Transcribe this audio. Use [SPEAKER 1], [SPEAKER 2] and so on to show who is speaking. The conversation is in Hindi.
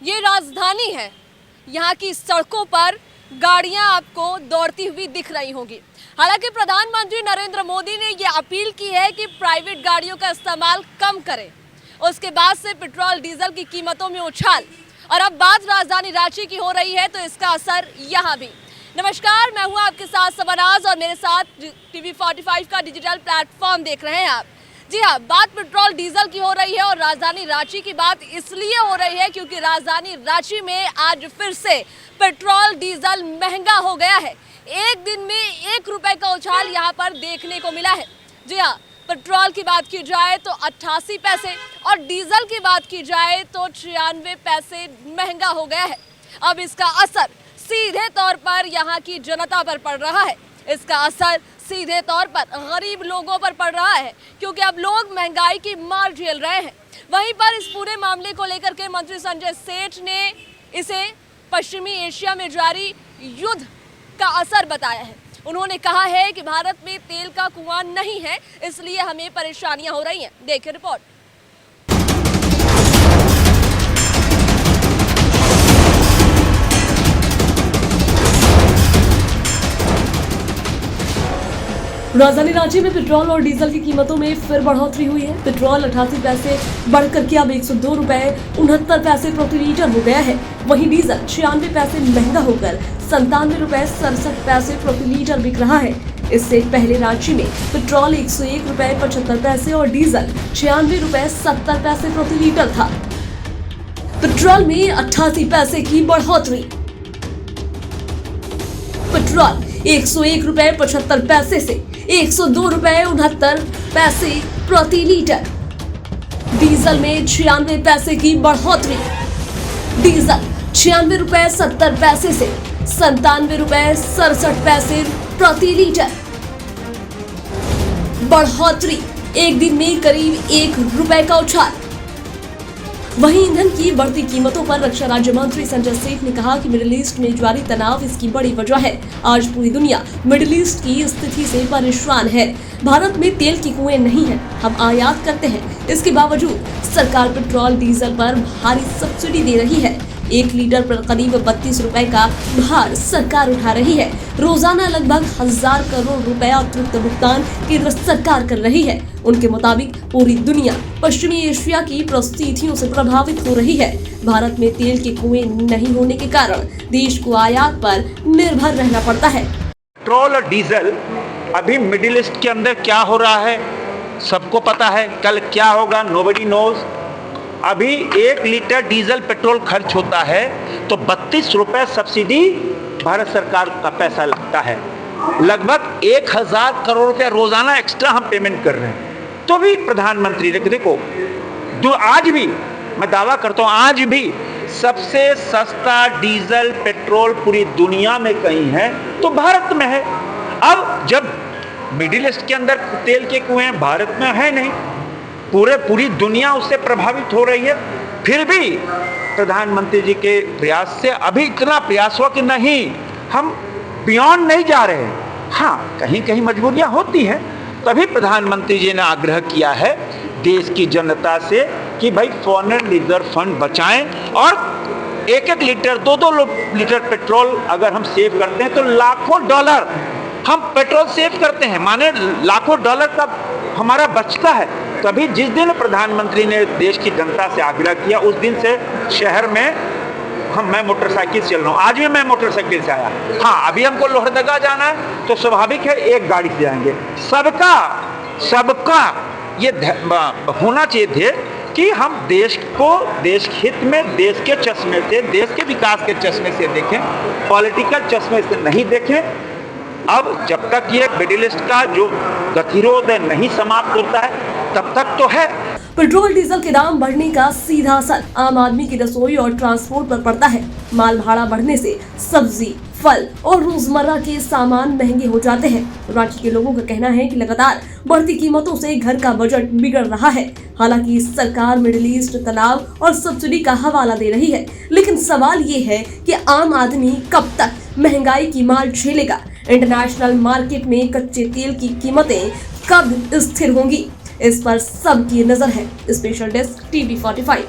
[SPEAKER 1] ये राजधानी है। यहाँ की सड़कों पर गाड़ियां आपको दौड़ती हुई दिख रही होंगी। हालांकि प्रधानमंत्री नरेंद्र मोदी ने ये अपील की है कि प्राइवेट गाड़ियों का इस्तेमाल कम करें। उसके बाद से पेट्रोल डीजल की कीमतों में उछाल, और अब बात राजधानी रांची की हो रही है तो इसका असर यहाँ भी। नमस्कार, मैं हूँ आपके साथ सबनाज और मेरे साथ टीवी 45 का डिजिटल प्लेटफॉर्म देख रहे हैं आप। जी हाँ, बात पेट्रोल डीजल की हो रही है और राजधानी रांची की बात इसलिए हो रही है क्योंकि राजधानी रांची में आज फिर से पेट्रोल डीजल महंगा हो गया है। एक दिन में 1 रुपए का उछाल यहाँ पर देखने को मिला है। जी हाँ, पेट्रोल की बात की जाए तो 88 पैसे और डीजल की बात की जाए तो 96 पैसे महंगा हो गया है। अब इसका असर सीधे तौर पर यहाँ की जनता पर पड़ रहा है। इसका असर सीधे तौर पर गरीब लोगों पर पड़ रहा है क्योंकि अब लोग महंगाई की मार झेल रहे हैं। वहीं पर इस पूरे मामले को लेकर के मंत्री संजय सेठ ने इसे पश्चिमी एशिया में जारी युद्ध का असर बताया है। उन्होंने कहा है कि भारत में तेल का कुआं नहीं है, इसलिए हमें परेशानियां हो रही हैं। देखिए रिपोर्ट।
[SPEAKER 2] राजधानी रांची में पेट्रोल और डीजल की कीमतों में फिर बढ़ोतरी हुई है। पेट्रोल 88 पैसे बढ़कर के अब 102 रुपए 69 पैसे प्रति लीटर हो गया है। वहीं डीजल 96 पैसे महंगा होकर 97 रुपए 67 पैसे प्रति लीटर बिक रहा है। इससे पहले रांची में पेट्रोल 101 रुपए 75 पैसे और डीजल 96 रुपए 70 पैसे प्रति लीटर था। पेट्रोल में 88 पैसे की बढ़ोतरी। पेट्रोल 101 रुपए 75 पैसे से 102 रुपए 69 पैसे प्रति लीटर। डीजल में 96 पैसे की बढ़ोतरी। डीजल 96 रुपए 70 पैसे से 97 रुपए 67 पैसे प्रति लीटर। बढ़ोतरी, एक दिन में करीब 1 रुपए का उछाल। वहीं ईंधन की बढ़ती कीमतों पर रक्षा राज्य मंत्री संजय सेठ ने कहा कि मिडिल ईस्ट में जारी तनाव इसकी बड़ी वजह है। आज पूरी दुनिया मिडिल ईस्ट की स्थिति से परेशान है। भारत में तेल की कुएं नहीं है, हम आयात करते हैं। इसके बावजूद सरकार पेट्रोल डीजल पर भारी सब्सिडी दे रही है। 1 लीटर पर करीब 32 रुपए का भार सरकार उठा रही है। रोजाना लगभग 1000 करोड़ रुपए अतिरिक्त भुगतान केंद्र सरकार कर रही है। उनके मुताबिक पूरी दुनिया पश्चिमी एशिया की परिस्थितियों से प्रभावित हो रही है। भारत में तेल के कुएं नहीं होने के कारण देश को आयात पर निर्भर रहना पड़ता है।
[SPEAKER 3] पेट्रोल और डीजल अभी मिडिल ईस्ट के अंदर क्या हो रहा है सबको पता है। कल क्या होगा नोबडी नोज। अभी 1 लीटर डीजल पेट्रोल खर्च होता है तो 32 रुपए सब्सिडी भारत सरकार का पैसा लगता है। लगभग 1000 करोड़ रुपया रोजाना एक्स्ट्रा हम पेमेंट कर रहे हैं। तो भी प्रधानमंत्री ने देखो, जो आज भी मैं दावा करता हूँ, आज भी सबसे सस्ता डीजल पेट्रोल पूरी दुनिया में कहीं है तो भारत में है। अब जब मिडिल ईस्ट के अंदर तेल के कुएं भारत में है नहीं, पूरी दुनिया उससे प्रभावित हो रही है, फिर भी प्रधानमंत्री जी के प्रयास से अभी इतना प्रयास हुआ कि नहीं, हम बियॉन्ड नहीं जा रहे। हाँ, कहीं कहीं मजबूरियां होती हैं, तभी प्रधानमंत्री जी ने आग्रह किया है देश की जनता से कि भाई फॉरेन रिजर्व फंड बचाएं और 1-1 लीटर 2-2 लीटर पेट्रोल अगर हम सेव करते हैं तो लाखों डॉलर हम पेट्रोल सेव करते हैं, माने लाखों डॉलर का हमारा बचता है। तभी जिस दिन प्रधानमंत्री ने देश की जनता से आग्रह किया उस दिन से शहर में मैं मोटरसाइकिल से चल रहा हूँ। आज भी मैं मोटरसाइकिल से आया। हाँ, अभी हमको लोहरदगा जाना है तो स्वाभाविक है एक गाड़ी से जाएंगे। सबका ये होना चाहिए थे कि हम देश को देश हित में देश के चश्मे से, देश के विकास के चश्मे से देखें, पॉलिटिकल चश्मे से नहीं देखें। अब जब तक ये मिडिल ईस्ट का जो गतिरोध नहीं समाप्त होता है तब तक तो है।
[SPEAKER 2] पेट्रोल डीजल के दाम बढ़ने का सीधा असर आम आदमी की रसोई और ट्रांसपोर्ट पर पड़ता है। माल भाड़ा बढ़ने से सब्जी, फल और रोजमर्रा के सामान महंगे हो जाते हैं। रांची के लोगों का कहना है कि लगातार बढ़ती कीमतों से घर का बजट बिगड़ रहा है। हालांकि सरकार मिडिल ईस्ट तनाव और सब्सिडी का हवाला दे रही है, लेकिन सवाल ये है कि आम आदमी कब तक महंगाई की मार झेलेगा। इंटरनेशनल मार्केट में कच्चे तेल की कीमतें कब स्थिर होंगी, इस पर सबकी नजर है। Special desk TV 45।